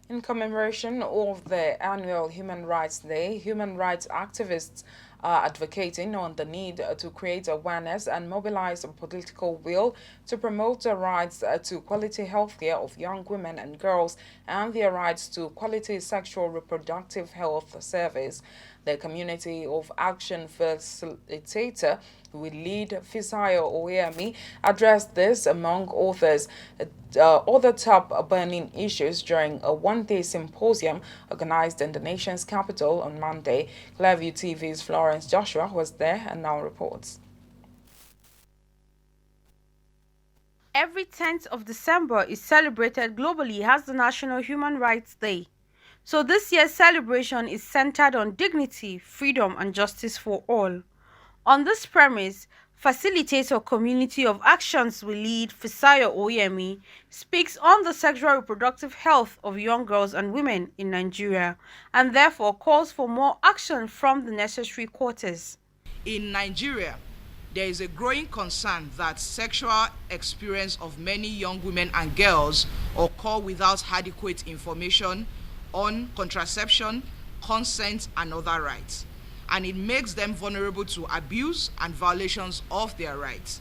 In commemoration of the annual Human Rights Day, human rights activists are advocating on the need to create awareness and mobilize a political will to promote the rights to quality healthcare of young women and girls and their rights to quality sexual reproductive health service. The Community of Action facilitator who will lead Fisayo Oyemi addressed this among authors other top burning issues during a one-day symposium organized in the nation's capital on Monday. Clearview TV's Florence Joshua was there and now reports. Every 10th of December is celebrated globally as the National Human Rights Day. So this year's celebration is centered on dignity, freedom, and justice for all. On this premise, facilitator Community of Actions will lead Fisayo Oyemi speaks on the sexual reproductive health of young girls and women in Nigeria and therefore calls for more action from the necessary quarters. In Nigeria, there is a growing concern that sexual experience of many young women and girls occur without adequate information on contraception, consent, and other rights, and it makes them vulnerable to abuse and violations of their rights.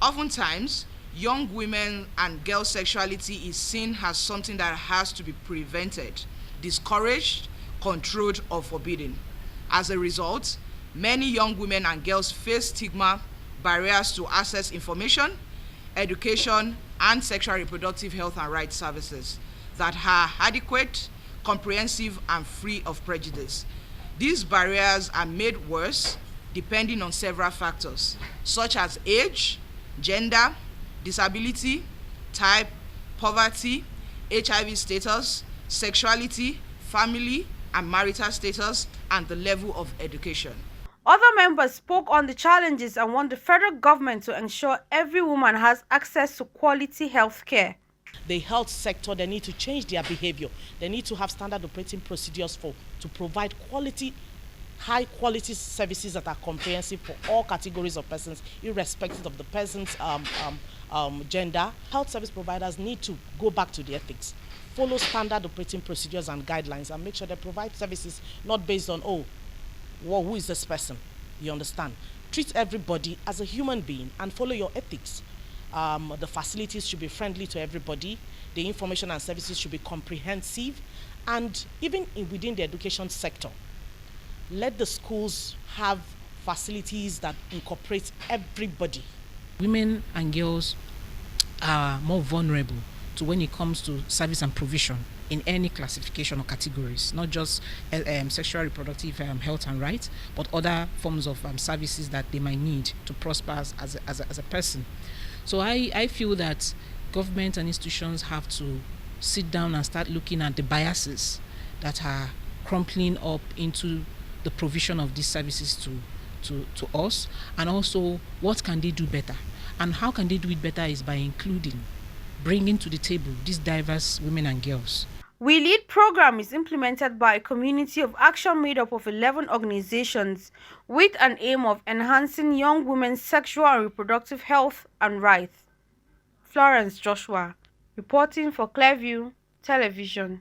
Oftentimes, young women and girl sexuality is seen as something that has to be prevented, discouraged, controlled, or forbidden. As a result, many young women and girls face stigma, barriers to access information, education, and sexual reproductive health and rights services that are adequate, comprehensive, and free of prejudice. These barriers are made worse depending on several factors, such as age, gender, disability, type, poverty, HIV status, sexuality, family and marital status, and the level of education. Other members spoke on the challenges and want the federal government to ensure every woman has access to quality health care. The health sector, they need to change their behavior. They need to have standard operating procedures to provide quality, high quality services that are comprehensive for all categories of persons, irrespective of the person's gender. Health service providers need to go back to the ethics, follow standard operating procedures and guidelines, and make sure they provide services not based on, who is this person? You understand? Treat everybody as a human being and follow your ethics. The facilities should be friendly to everybody. The information and services should be comprehensive. And even within the education sector, let the schools have facilities that incorporate everybody. Women and girls are more vulnerable to when it comes to service and provision in any classification or categories, not just sexual reproductive health and rights, but other forms of services that they might need to prosper as a person. So I feel that government and institutions have to sit down and start looking at the biases that are crumpling up into the provision of these services to us, and also what can they do better. And how can they do it better is by bringing to the table these diverse women and girls. We Lead program is implemented by a community of action made up of 11 organizations with an aim of enhancing young women's sexual and reproductive health and rights. Florence Joshua, reporting for Clearview Television.